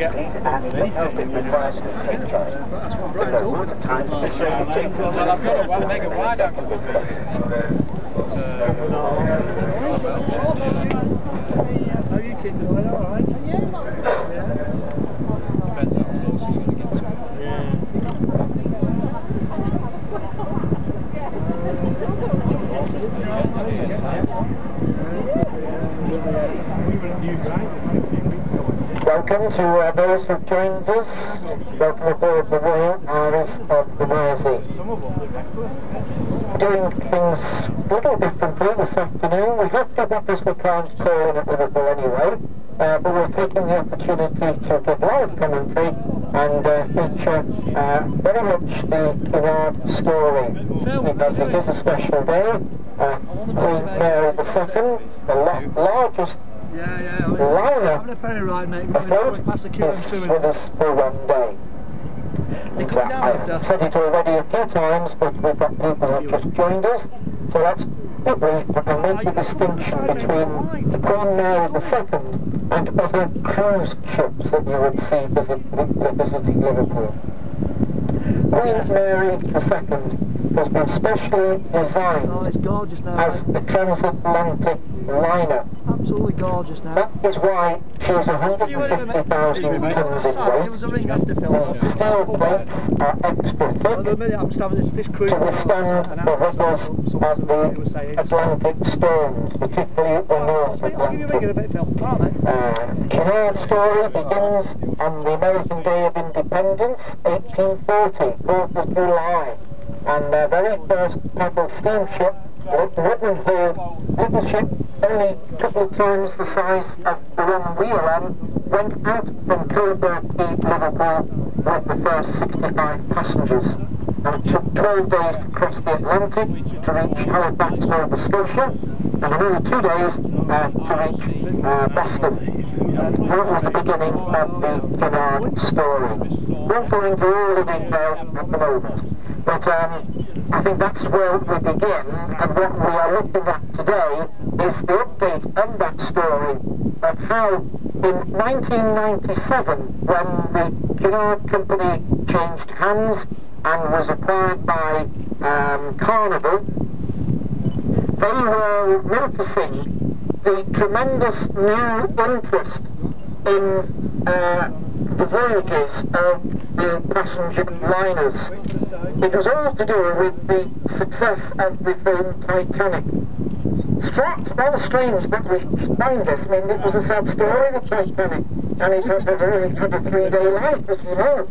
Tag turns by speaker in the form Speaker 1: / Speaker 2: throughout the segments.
Speaker 1: get these as the helping requires to take care. Because at times the train takes it to the same
Speaker 2: How are you keeping it all right? Yeah, not so bad. Depends how close he's going to get to it. Yeah.
Speaker 3: Welcome to those who've joined us. Welcome aboard the Royal Iris of the Mersey. Doing things a little differently this afternoon. We have to because we can't call in at Liverpool anyway, but we're taking the opportunity to give live commentary and feature very much the Cunard story, because it is a special day. Queen Mary II, the largest liner afloat, is with us for one day. I've said it already a few times, but we've got people who have just joined us, so let's be brief and make the distinction between Queen Mary II and other cruise ships that you would see visiting Liverpool. Queen Mary II has been specially designed as a transatlantic liner.
Speaker 2: Absolutely gorgeous now.
Speaker 3: That is why she is 150,000 tons in weight. The steel plates are extra thick to withstand the rigours of the Atlantic storms, particularly the North Atlantic. Cunard story begins on the American Day of Independence, 1840, 4th of July, and their very first paddle steamship, Liverpool, little ship, only a couple of times the size of the one we are on, went out from Cunard to Liverpool with the first 65 passengers. And it took 12 days to cross the Atlantic to reach Halifax, Nova Scotia, and another 2 days to reach Boston. That was the beginning of the Cunard story. Won't go into all the detail at the moment, but I think that's where we begin, and what we are looking at today is the update on that story of how in 1997, when the Cunard Company changed hands and was acquired by Carnival, they were noticing the tremendous new interest in the voyages of the passenger liners. It was all to do with the success of the film Titanic. Rather strange that we find this. I mean, it was a sad story, the Titanic, and it had a 3-day life, as you know.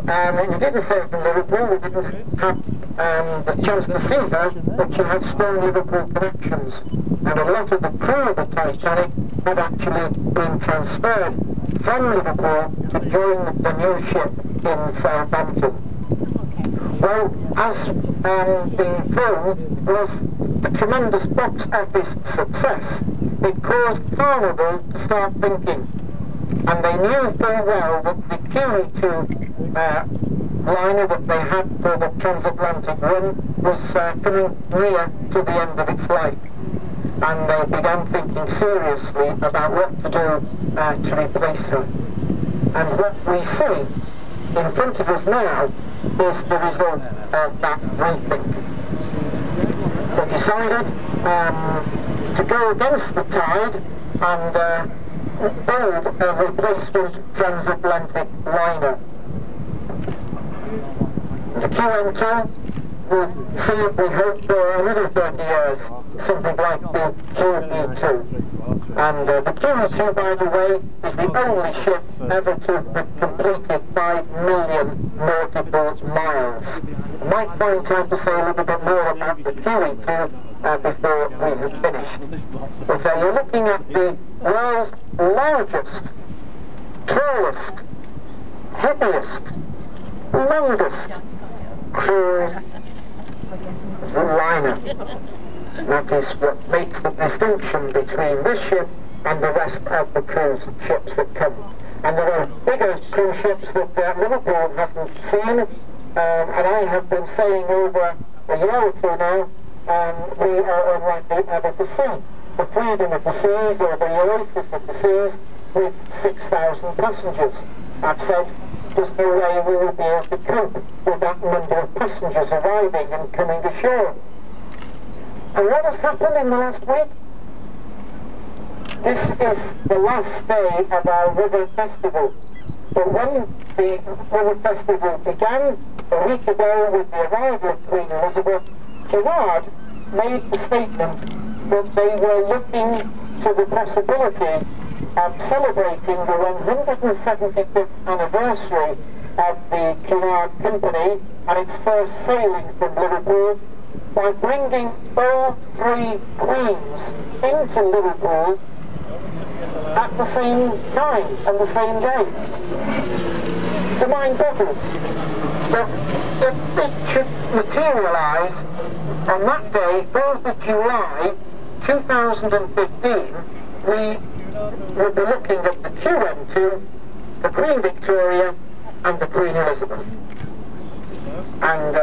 Speaker 3: And we didn't sail from Liverpool, we didn't have the chance to see her, but she had strong Liverpool connections. And a lot of the crew of the Titanic had actually been transferred from Liverpool to join the new ship in Southampton. Well, as the film was a tremendous box office success, it caused Carnival to start thinking. And they knew full well that the QE2 liner that they had for the transatlantic run was coming near to the end of its life. And they began thinking seriously about what to do to replace her. And what we see in front of us now is the result of that rethink. They decided to go against the tide and build a replacement transatlantic liner. The QM2 will see it, we hope, for another 30 years, something like the QE2. And the QE2, by the way, is the only ship ever to have completed 5 million nautical miles. I might find time to say a little bit more about the QE2 before we have finished. But you're looking at the world's largest, tallest, heaviest, longest cruise liner. That is what makes the distinction between this ship and the rest of the cruise ships that come. And there are bigger cruise ships that Liverpool hasn't seen, and I have been saying over a year or two now, we are unlikely ever to see. The freedom of the seas, or the oasis of the seas,
Speaker 1: with 6,000 passengers. I've said there's no way we will be able to cope with that number of passengers arriving and coming ashore. And what has happened in the last week? This is the last day of our river festival. But when the river festival began a week ago with the arrival of Queen Elizabeth, Cunard made the statement that they were looking to the possibility of celebrating the 175th anniversary of the Cunard Company and its first sailing from Liverpool by bringing all three queens into Liverpool at the same time and the same day. The mind boggles. But if it should materialise on that day, 4th of July 2015, we will be looking at the QM2, the Queen Victoria and the Queen Elizabeth. And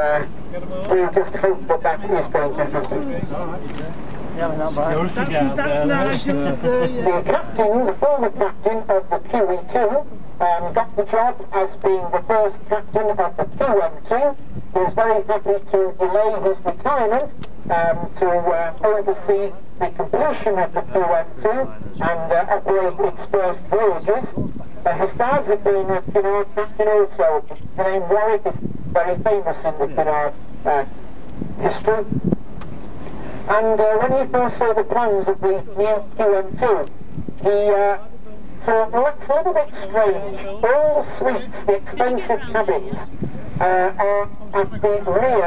Speaker 1: we just hope that that is going to happen.
Speaker 3: That's nice.
Speaker 1: The captain, the former captain of the QE2, got the job as being the first captain of the QM2. He was very happy to delay his retirement to oversee the completion of the QM2 and operate its first voyages. His dad had been a Cunard captain also. The name Warwick is very famous in the Cunard history. And when he first saw the plans of the new QM2, he thought, well, that's a little bit strange. All the suites, the expensive cabins, are at the rear